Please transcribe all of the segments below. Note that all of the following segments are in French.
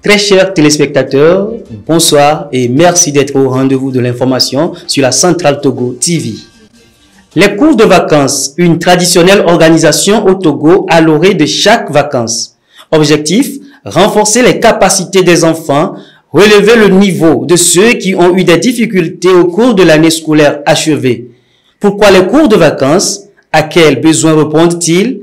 Très chers téléspectateurs, bonsoir et merci d'être au rendez-vous de l'information sur la Centrale Togo TV. Les cours de vacances, une traditionnelle organisation au Togo à l'orée de chaque vacances. Objectif, renforcer les capacités des enfants, relever le niveau de ceux qui ont eu des difficultés au cours de l'année scolaire achevée. Pourquoi les cours de vacances? À quels besoins répondent-ils?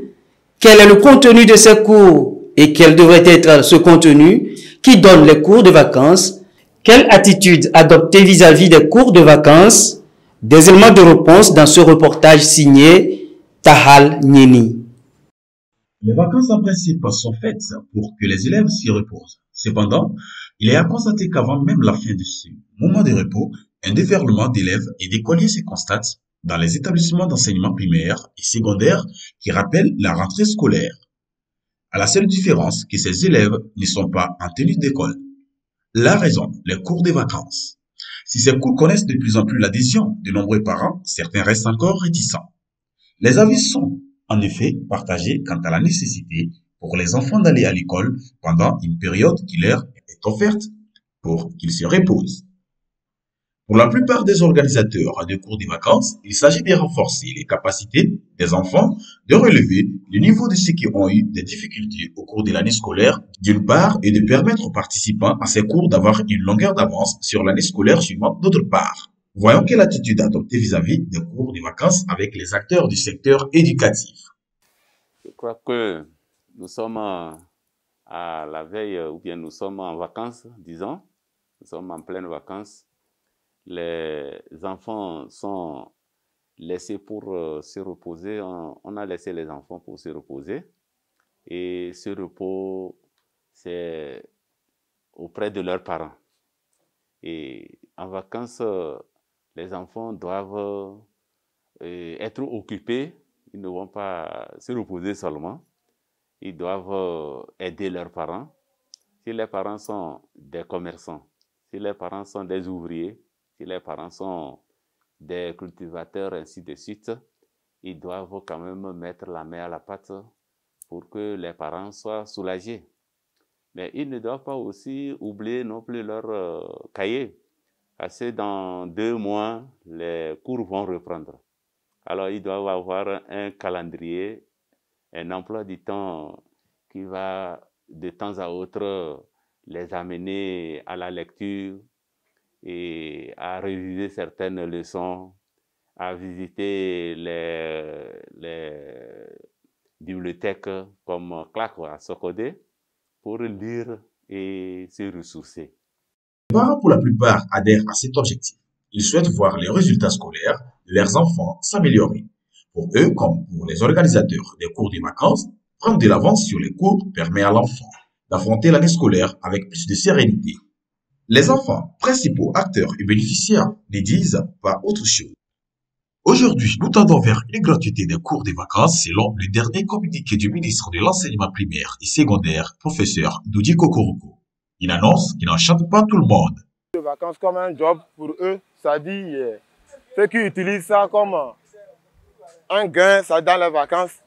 Quel est le contenu de ces cours et quel devrait être ce contenu? Qui donne les cours de vacances? Quelle attitude adopter vis-à-vis des cours de vacances? Des éléments de réponse dans ce reportage signé Tahal Nieni. Les vacances en principe sont faites pour que les élèves s'y reposent. Cependant, il est à constater qu'avant même la fin de ce moment de repos, un déferlement d'élèves et d'écoliers se constate dans les établissements d'enseignement primaire et secondaire qui rappellent la rentrée scolaire. À la seule différence que ces élèves ne sont pas en tenue d'école. La raison, les cours des vacances. Si ces cours connaissent de plus en plus l'adhésion de nombreux parents, certains restent encore réticents. Les avis sont, en effet, partagés quant à la nécessité pour les enfants d'aller à l'école pendant une période qui leur est offerte pour qu'ils se reposent. Pour la plupart des organisateurs de cours de vacances, il s'agit de renforcer les capacités des enfants, de relever le niveau de ceux qui ont eu des difficultés au cours de l'année scolaire, d'une part, et de permettre aux participants à ces cours d'avoir une longueur d'avance sur l'année scolaire suivante, d'autre part. Voyons quelle attitude adopter vis-à-vis des cours de vacances avec les acteurs du secteur éducatif. Je crois que nous sommes à la veille, ou bien nous sommes en vacances, disons. Nous sommes en pleine vacances. Les enfants sont laissés pour se reposer. On a laissé les enfants pour se reposer. Et ce repos, c'est auprès de leurs parents. Et en vacances, les enfants doivent être occupés. Ils ne vont pas se reposer seulement. Ils doivent aider leurs parents. Si les parents sont des commerçants, si les parents sont des ouvriers, si les parents sont des cultivateurs, ainsi de suite, ils doivent quand même mettre la main à la pâte pour que les parents soient soulagés. Mais ils ne doivent pas aussi oublier non plus leur cahier. Parce que dans 2 mois, les cours vont reprendre. Alors, ils doivent avoir un calendrier, un emploi du temps qui va de temps à autre les amener à la lecture et à réviser certaines leçons, à visiter les bibliothèques comme Claque à Sokodé pour lire et se ressourcer. Les parents, pour la plupart, adhèrent à cet objectif. Ils souhaitent voir les résultats scolaires de leurs enfants s'améliorer. Pour eux, comme pour les organisateurs des cours de vacances, prendre de l'avance sur les cours permet à l'enfant d'affronter l'année scolaire avec plus de sérénité. Les enfants, principaux acteurs et bénéficiaires, ne disent pas autre chose. Aujourd'hui, nous tendons vers une gratuité des cours de vacances selon le dernier communiqué du ministre de l'enseignement primaire et secondaire, professeur Doudi Kokoroko. Une annonce qui n'enchante pas tout le monde. Les vacances comme un job pour eux, ça dit ceux qui utilisent ça comme un gain ça, dans les vacances,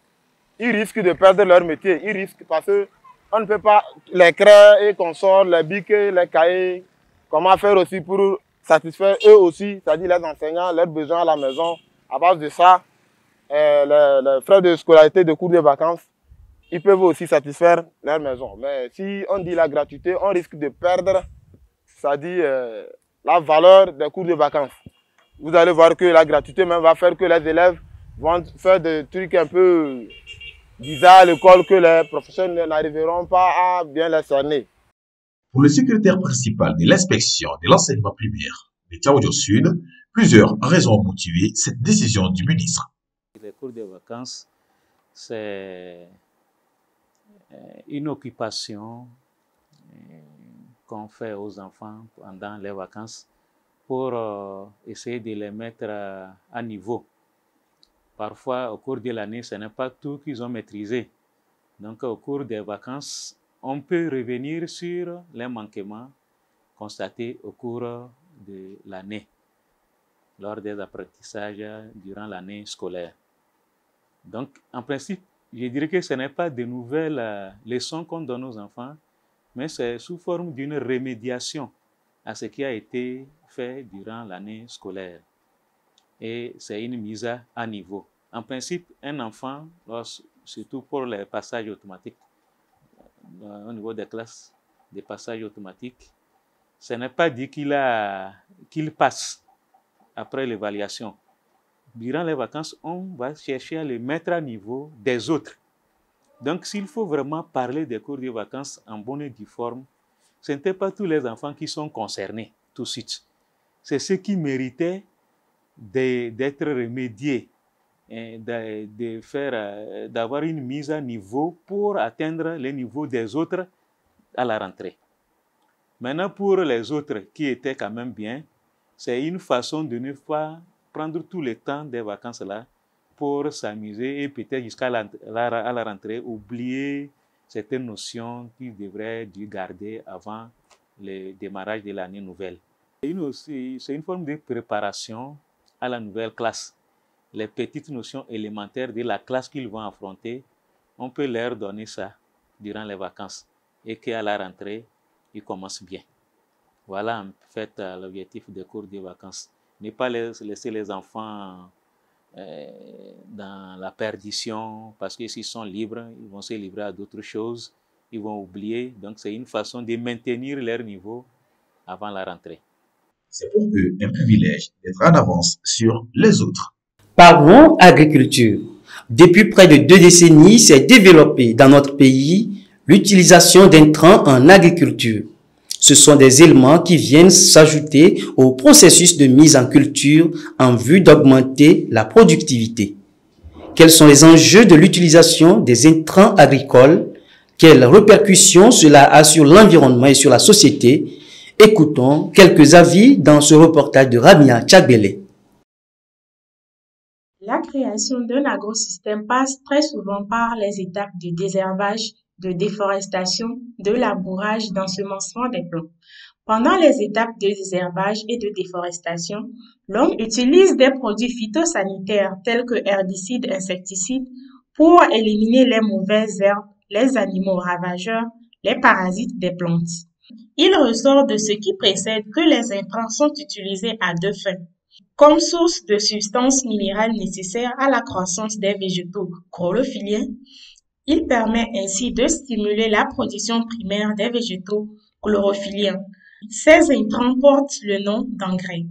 ils risquent de perdre leur métier. Ils risquent parce qu'on ne peut pas les craies et consorts, les bics, les cahiers, comment faire aussi pour satisfaire eux aussi, c'est-à-dire les enseignants, leurs besoins à la maison. À base de ça, les frais de scolarité de cours de vacances, ils peuvent aussi satisfaire leur maison. Mais si on dit la gratuité, on risque de perdre, c'est-à-dire la valeur des cours de vacances. Vous allez voir que la gratuité même va faire que les élèves vont faire des trucs un peu bizarres à l'école que les professeurs n'arriveront pas à bien les cerner. Pour le secrétaire principal de l'inspection de l'enseignement primaire de Tchaoudjo Sud, plusieurs raisons ont motivé cette décision du ministre. Les cours de vacances, c'est une occupation qu'on fait aux enfants pendant les vacances pour essayer de les mettre à niveau. Parfois, au cours de l'année, ce n'est pas tout qu'ils ont maîtrisé. Donc, au cours des vacances, on peut revenir sur les manquements constatés au cours de l'année, lors des apprentissages durant l'année scolaire. Donc, en principe, je dirais que ce n'est pas de nouvelles leçons qu'on donne aux enfants, mais c'est sous forme d'une remédiation à ce qui a été fait durant l'année scolaire. Et c'est une mise à niveau. En principe, un enfant, surtout pour les passages automatiques, au niveau des classes des passages automatiques, ce n'est pas dit qu'il passe après l'évaluation. Durant les vacances, on va chercher à le mettre à niveau des autres. Donc, s'il faut vraiment parler des cours de vacances en bonne et due forme, ce n'étaient pas tous les enfants qui sont concernés tout de suite. C'est ceux qui méritaient d'être remédiés, d'avoir une mise à niveau pour atteindre les niveaux des autres à la rentrée. Maintenant, pour les autres qui étaient quand même bien, c'est une façon de ne pas prendre tout le temps des vacances-là pour s'amuser et peut-être jusqu'à la rentrée, oublier certaines notions qu'ils devraient garder avant le démarrage de l'année nouvelle. C'est une forme de préparation à la nouvelle classe. Les petites notions élémentaires de la classe qu'ils vont affronter, on peut leur donner ça durant les vacances et qu'à la rentrée, ils commencent bien. Voilà en fait l'objectif des cours de vacances. Ne pas laisser les enfants dans la perdition, parce que s'ils sont libres, ils vont se livrer à d'autres choses, ils vont oublier. Donc c'est une façon de maintenir leur niveau avant la rentrée. C'est pour eux un privilège d'être en avance sur les autres. Parlons agriculture. Depuis près de 2 décennies, s'est développée dans notre pays l'utilisation d'intrants en agriculture. Ce sont des éléments qui viennent s'ajouter au processus de mise en culture en vue d'augmenter la productivité. Quels sont les enjeux de l'utilisation des intrants agricoles? Quelles répercussions cela a sur l'environnement et sur la société? Écoutons quelques avis dans ce reportage de Ramia Tchagbele. La création d'un agrosystème passe très souvent par les étapes de désherbage, de déforestation, de labourage, d'ensemencement des plants. Pendant les étapes de désherbage et de déforestation, l'homme utilise des produits phytosanitaires tels que herbicides, insecticides pour éliminer les mauvaises herbes, les animaux ravageurs, les parasites des plantes. Il ressort de ce qui précède que les intrants sont utilisés à 2 fins. Comme source de substances minérales nécessaires à la croissance des végétaux chlorophylliens, il permet ainsi de stimuler la production primaire des végétaux chlorophylliens. Ces intrants portent le nom d'engrais.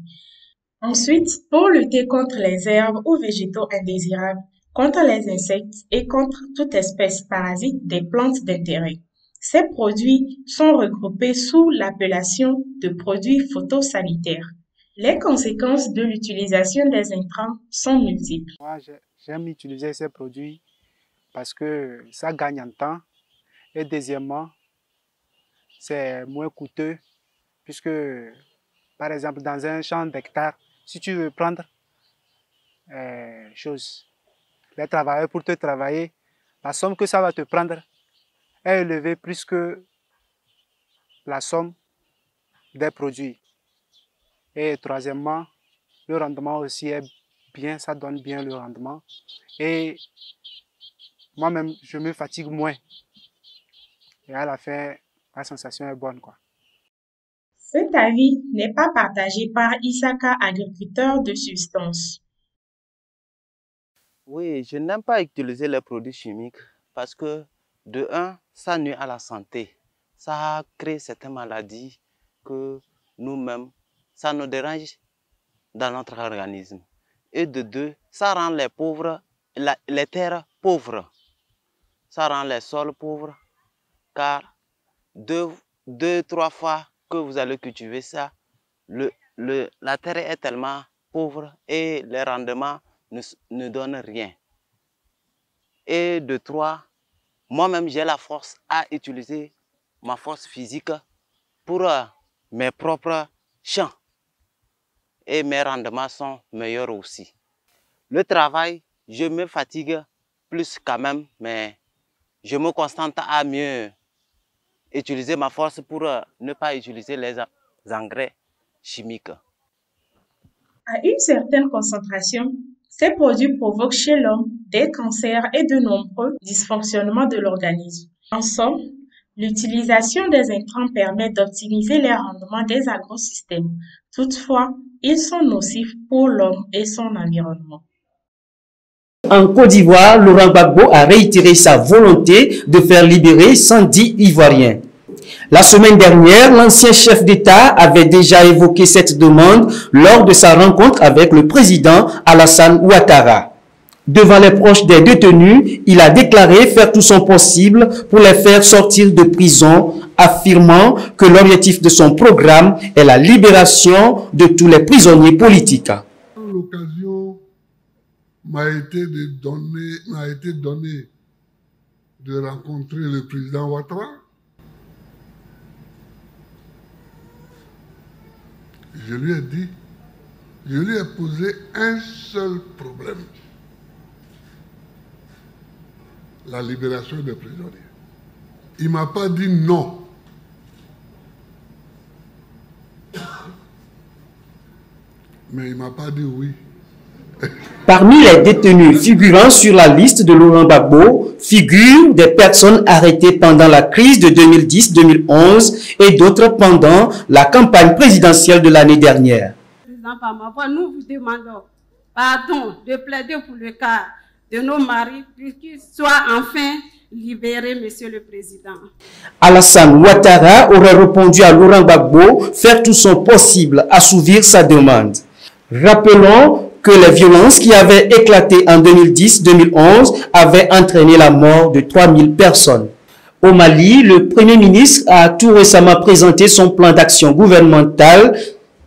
Ensuite, pour lutter contre les herbes ou végétaux indésirables, contre les insectes et contre toute espèce parasite des plantes d'intérêt, ces produits sont regroupés sous l'appellation de produits phytosanitaires. Les conséquences de l'utilisation des intrants sont multiples. Moi, j'aime utiliser ces produits parce que ça gagne en temps. Et deuxièmement, c'est moins coûteux puisque, par exemple, dans un champ d'hectares, si tu veux prendre les travailleurs pour te travailler, la somme que ça va te prendre est élevée plus que la somme des produits. Et troisièmement, le rendement aussi est bien, ça donne bien le rendement. Et moi-même, je me fatigue moins. Et à la fin, la sensation est bonne, quoi. Cet avis n'est pas partagé par Isaka, agriculteur de substance. Oui, je n'aime pas utiliser les produits chimiques parce que, de un, ça nuit à la santé. Ça crée certaines maladies que nous-mêmes, ça nous dérange dans notre organisme. Et de deux, ça rend les pauvres, les terres pauvres. Ça rend les sols pauvres, car 2-3 fois que vous allez cultiver ça, la terre est tellement pauvre et les rendements ne donnent rien. Et de 3, moi-même j'ai la force à utiliser ma force physique pour mes propres champs. Et mes rendements sont meilleurs aussi. Le travail, je me fatigue plus quand même, mais je me concentre à mieux utiliser ma force pour ne pas utiliser les engrais chimiques. À une certaine concentration, ces produits provoquent chez l'homme des cancers et de nombreux dysfonctionnements de l'organisme. En somme, L'utilisation des intrants permet d'optimiser les rendements des agrosystèmes. Toutefois, ils sont nocifs pour l'homme et son environnement. En Côte d'Ivoire, Laurent Gbagbo a réitéré sa volonté de faire libérer 110 Ivoiriens. La semaine dernière, l'ancien chef d'État avait déjà évoqué cette demande lors de sa rencontre avec le président Alassane Ouattara. Devant les proches des détenus, il a déclaré faire tout son possible pour les faire sortir de prison, affirmant que l'objectif de son programme est la libération de tous les prisonniers politiques. L'occasion m'a été donnée de rencontrer le président Ouattara. Je lui ai posé un seul problème. La libération des prisonniers. Il ne m'a pas dit non. Mais il ne m'a pas dit oui. Parmi les détenus figurant sur la liste de Laurent Gbagbo figurent des personnes arrêtées pendant la crise de 2010-2011 et d'autres pendant la campagne présidentielle de l'année dernière. Par ma voix, nous vous demandons pardon de plaider pour le cas de nos maris, puisqu'ils soient enfin libérés, Monsieur le Président. Alassane Ouattara aurait répondu à Laurent Gbagbo faire tout son possible à assouvir sa demande. Rappelons que les violences qui avaient éclaté en 2010-2011 avaient entraîné la mort de 3000 personnes. Au Mali, le Premier ministre a tout récemment présenté son plan d'action gouvernemental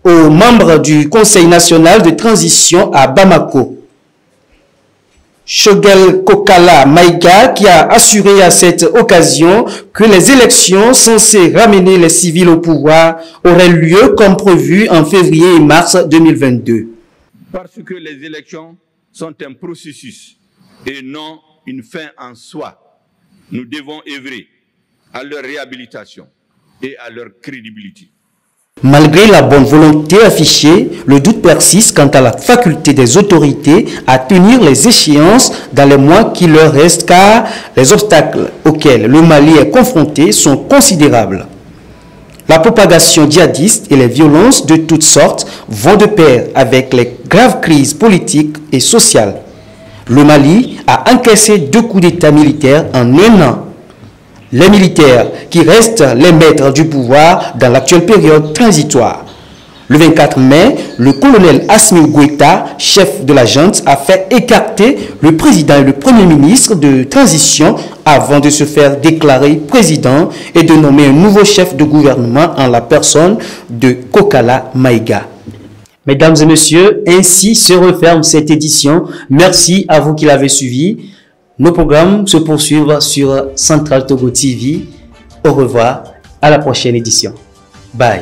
aux membres du Conseil national de transition à Bamako. Choguel Kokala Maïga qui a assuré à cette occasion que les élections censées ramener les civils au pouvoir auraient lieu comme prévu en février et mars 2022. Parce que les élections sont un processus et non une fin en soi, nous devons œuvrer à leur réhabilitation et à leur crédibilité. Malgré la bonne volonté affichée, le doute persiste quant à la faculté des autorités à tenir les échéances dans les mois qui leur restent car les obstacles auxquels le Mali est confronté sont considérables. La propagation djihadiste et les violences de toutes sortes vont de pair avec les graves crises politiques et sociales. Le Mali a encaissé 2 coups d'État militaires en 1 an. Les militaires qui restent les maîtres du pouvoir dans l'actuelle période transitoire. Le 24 mai, le colonel Assimi Goïta, chef de la junte, a fait écarter le président et le premier ministre de transition avant de se faire déclarer président et de nommer un nouveau chef de gouvernement en la personne de Kokala Maïga. Mesdames et messieurs, ainsi se referme cette édition. Merci à vous qui l'avez suivi. Nos programmes se poursuivent sur Central Togo TV. Au revoir, à la prochaine édition. Bye.